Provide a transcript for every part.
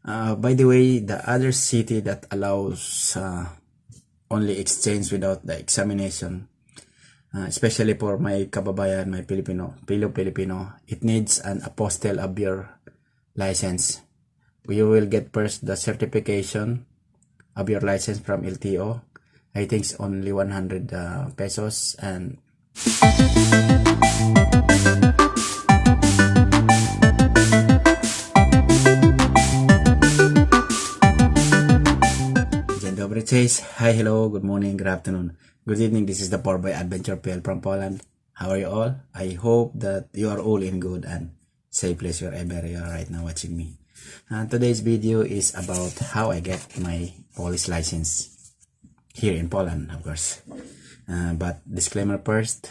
By the way, the other city that allows only exchange without the examination, especially for my kababayan, my Filipino, it needs an apostle of your license. You will get first the certification of your license from LTO. I think it's only 100 pesos, and Dzień dobry, cześć. Hi, hello, good morning, good afternoon, good evening. This is the Power by Adventure PL from Poland. How are you all? I hope that you are all in good and safe place wherever you are right now watching me. Today's video is about how I get my police license here in Poland, of course. But disclaimer first,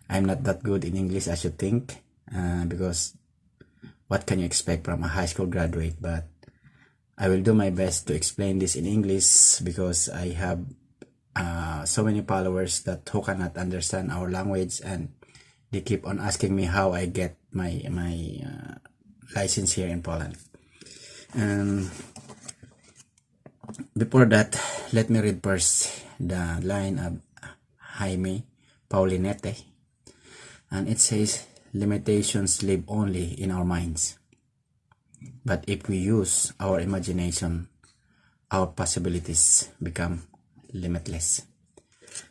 I'm not that good in English as you think, because what can you expect from a high school graduate? But I will do my best to explain this in English because I have so many followers that who cannot understand our language, and they keep on asking me how I get my license here in Poland. Before that, let me read first the line of Jaime Paulinete, and it says, "Limitations live only in our minds. But if we use our imagination, our possibilities become limitless."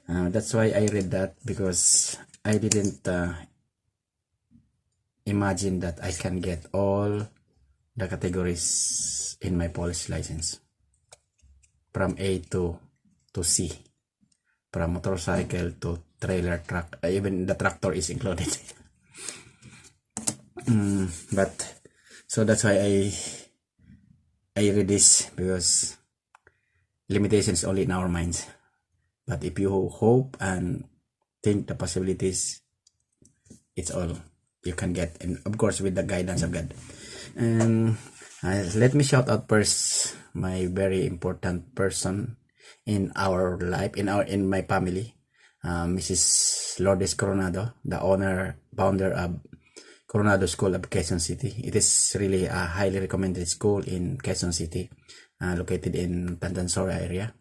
That's why I read that, because I didn't imagine that I can get all the categories in my police license, from A to C, from motorcycle to trailer, truck, even the tractor is included. But so that's why I read this, because limitations only in our minds. But if you hope and think the possibilities, it's all you can get, and of course with the guidance of God. And let me shout out first my very important person in our life, in my family, Mrs. Lourdes Coronado, the founder of Coronado School of Quezon City. It is really a highly recommended school in Quezon City, located in Tandansora area.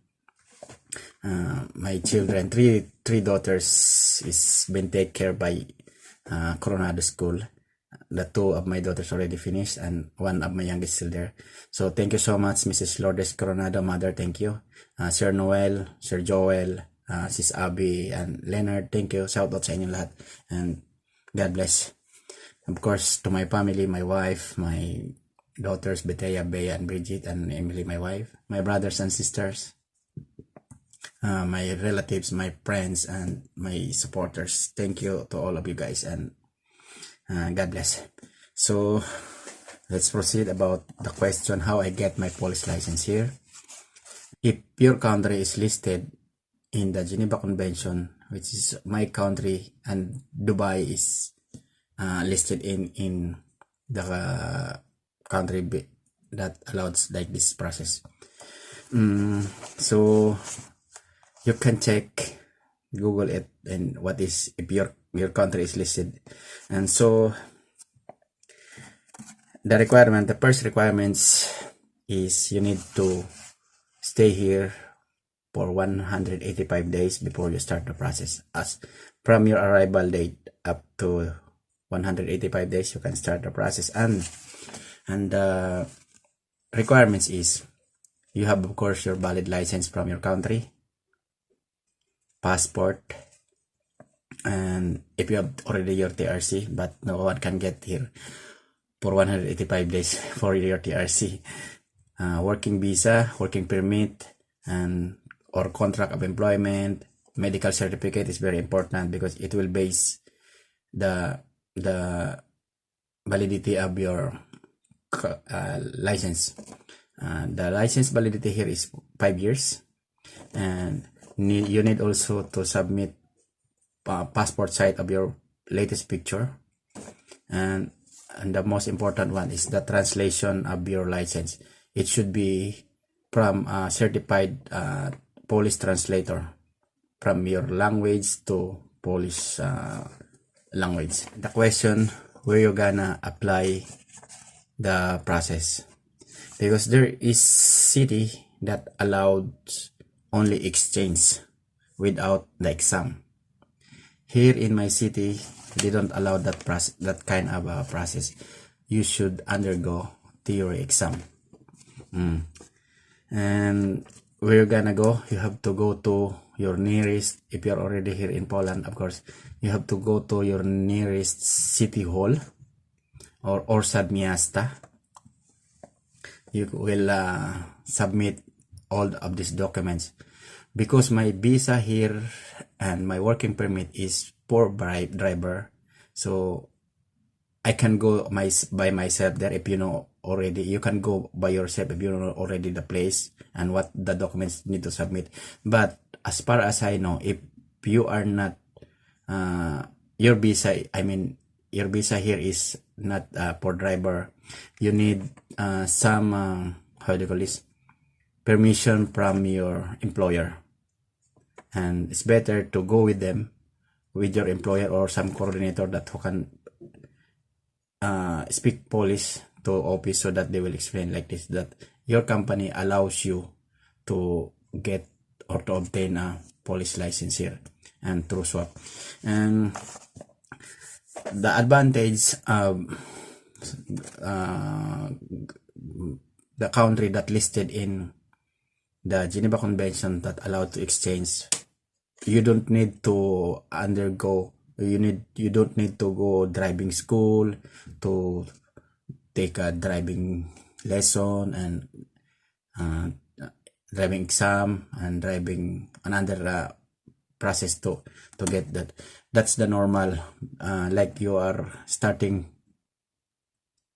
My children, three daughters, is been taken care by Coronado School. The two of my daughters already finished, and one of my youngest still there. So thank you so much, Mrs. Lourdes Coronado, mother. Thank you, Sir Noel, Sir Joel, Sis Abby, and Leonard. Thank you. Shout out sa inyo lahat, and God bless. Of course, to my family, my wife, my daughters, Betea, Bea, and Bridget, and Emily, my wife, my brothers and sisters, my relatives, my friends, and my supporters. Thank you to all of you guys, and God bless. So let's proceed about the question how I get my police license here. If your country is listed in the Geneva Convention, which is my country, and Dubai is listed in the country that allows like this process. So you can check, Google it, and what is, if your country is listed. And so the first requirements is you need to stay here for 185 days before you start the process. As from your arrival date up to 185 days, you can start the process. And the requirements is you have, of course, your valid license from your country, passport, and if you have already your TRC, but no one can get here for 185 days for your TRC, working visa, working permit, and or contract of employment, medical certificate is very important, because it will base the validity of your license. The license validity here is 5 years, and you need also to submit passport size of your latest picture, and the most important one is the translation of your license. It should be from a certified Polish translator, from your language to Polish language. The question, where you gonna apply the process? because there is city that allowed only exchange without the exam. Here in my city, they don't allow that kind of process. You should undergo theory exam. And where you're gonna go, you have to go to your nearest, if you're already here in Poland, of course, you have to go to your nearest city hall or Orsad Miasta. You will submit all of these documents. Because my visa here and my working permit is for driver, so I can go by myself there. If you know already, you can go by yourself if you know already the place and what the documents need to submit. But as far as I know, if you are not your visa here is not for driver, you need some how do you call this, permission from your employer, and it's better to go with them, with your employer or some coordinator that who can speak Polish to office, so that they will explain like this, that your company allows you to get or to obtain a Polish license here and through swap. And the advantage of the country that listed in the Geneva Convention that allowed to exchange, you don't need to undergo, you don't need to go driving school to take a driving lesson and driving exam and driving another process to get that. That's the normal, like you are starting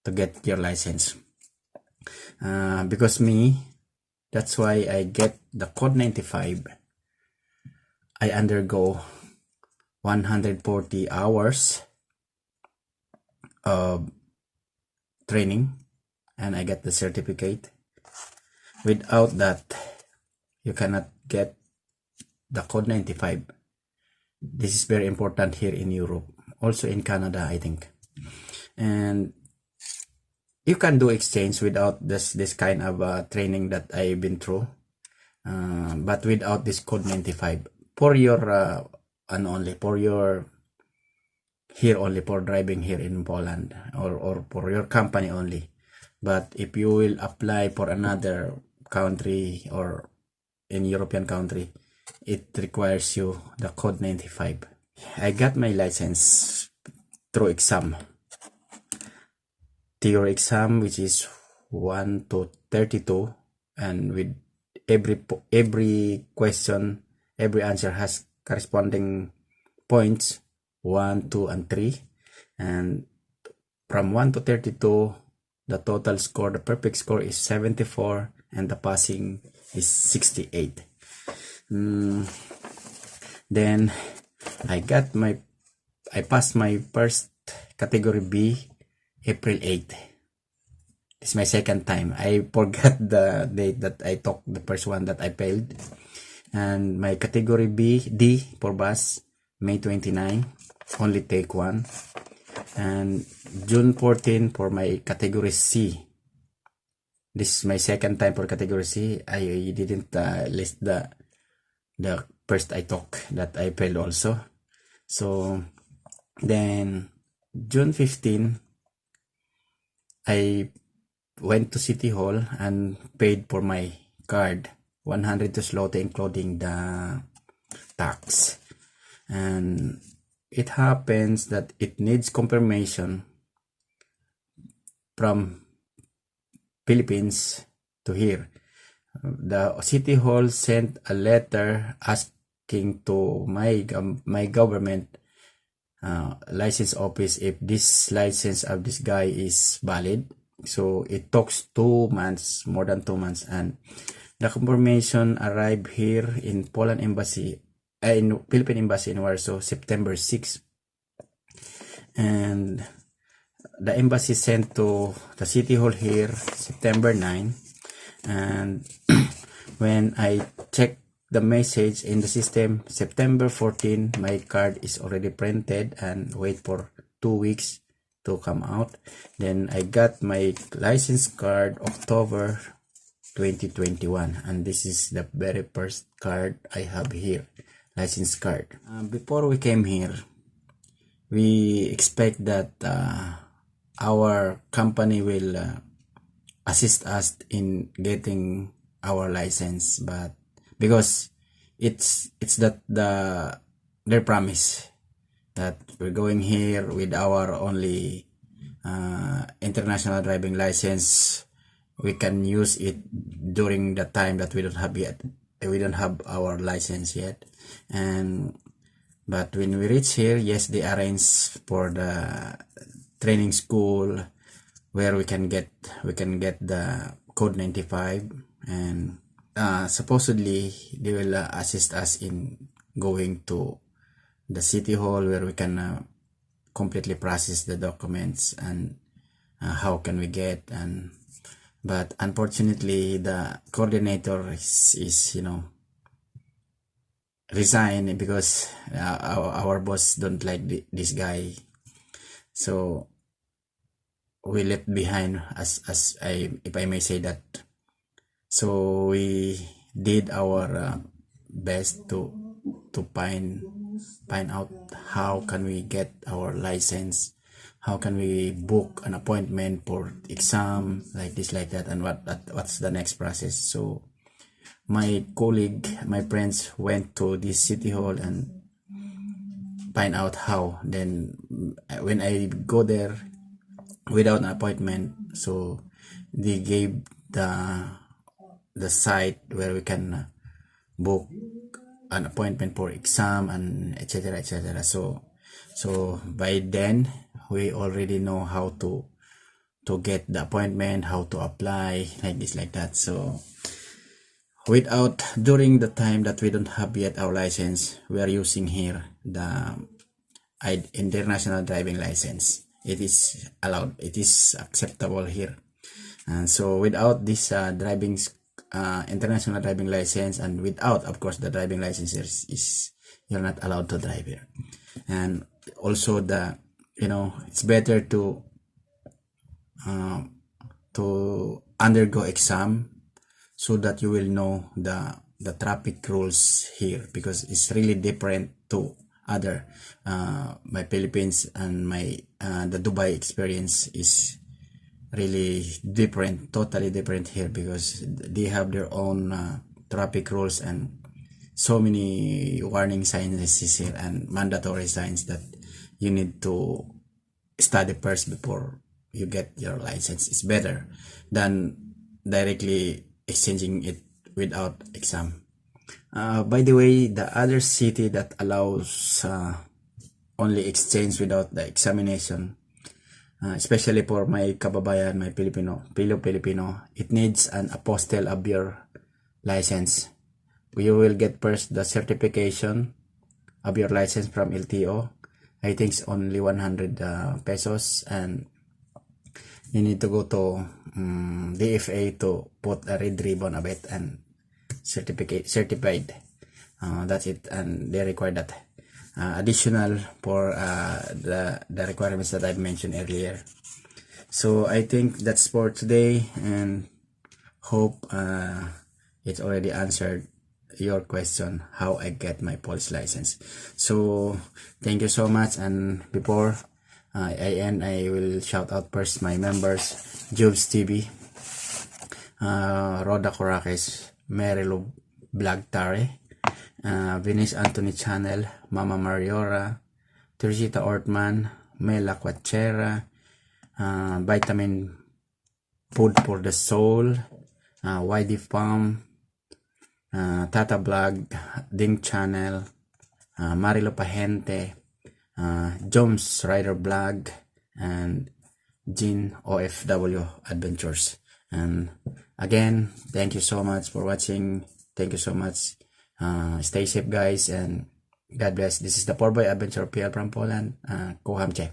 to get your license. Because me, that's why I get the code 95. I undergo 140 hours of training and I get the certificate. Without that, you cannot get the code 95. This is very important here in Europe, also in Canada, I think. And you can do exchange without this kind of training that I've been through, but without this code 95 for your and only for your here, only for driving here in Poland, or for your company only. But if you will apply for another country or in European country, it requires you the code 95. I got my license through exam, theory exam, which is 1 to 32, and with every question, every answer has corresponding points, 1, 2, and 3, and from 1 to 32, the total score, the perfect score is 74, and the passing is 68. Then I passed my first category B April 8. It's my second time. I forgot the date that I took the first one that I failed. And my category D for bus, May 29, only take one. And June 14 for my category C. This is my second time for category C. I didn't list the first I took that I failed also. So then June 15, I went to City Hall and paid for my card, 100 zloty including the tax. And it happens that it needs confirmation from Philippines to here. The City Hall sent a letter asking to my government license office if this license of this guy is valid. So it takes 2 months, more than 2 months, and the confirmation arrived here in Poland Embassy, in Philippine Embassy in Warsaw, September 6. And the embassy sent to the City Hall here September 9. And when I checked the message in the system, September 14, my card is already printed and wait for 2 weeks to come out. Then I got my license card October 2021, and this is the very first card I have here, license card. Before we came here, we expect that our company will assist us in getting our license, but because it's that their promise that we're going here with our only international driving license, we can use it during the time that we don't have our license yet. And but when we reach here, yes, they arrange for the training school where we can get the code 95, and supposedly they will assist us in going to the city hall where we can completely process the documents and how can we get. And but unfortunately the coordinator is resign because our boss don't like this guy, so we left behind, as if I may say that. So we did our best to find out how can we get our license, how can we book an appointment for exam, like this, like that, and what's the next process. So my colleague, my friends went to this city hall and find out how. Then when I go there without an appointment, so they gave the site where we can book an appointment for exam and etc, etc. So by then we already know how to get the appointment, how to apply, like this, like that. So during the time that we don't have yet our license, we are using here the international driving license. It is allowed, it is acceptable here. And so without this international driving license, and without, of course, the driving license, you're not allowed to drive here. And also it's better to undergo exam so that you will know the traffic rules here, because it's really different to other my Philippines and my the Dubai experience is really different, totally different here, because they have their own traffic rules and so many warning signs here and mandatory signs that you need to study first before you get your license. It's better than directly exchanging it without exam. By the way, the other city that allows only exchange without the examination, especially for my kababayan, my Filipino, it needs an apostle of your license. You will get first the certification of your license from LTO. I think it's only 100 pesos, and you need to go to DFA to put a red ribbon of it and certified. That's it, and they require that. Additional for the requirements that I've mentioned earlier. So I think that's for today, and hope it's already answered your question how I get my police license. So thank you so much, and before I end, I will shout out first my members: Jobs TV, Roda Coraques, Marilu Vlog Tare, Venice Anthony Channel, Mama Mariora, Teresita Ortman, Mela Quachera, Vitamin Food for the Soul, YD Farm, Tata Vlog, Ding Channel, Marilo Pahente, Jones Rider Vlog, and Jean OFW Adventures. And again, thank you so much for watching. Thank you so much. Stay safe, guys, and God bless. This is the Poor Boy Adventure PL from Poland. Kocham Cię.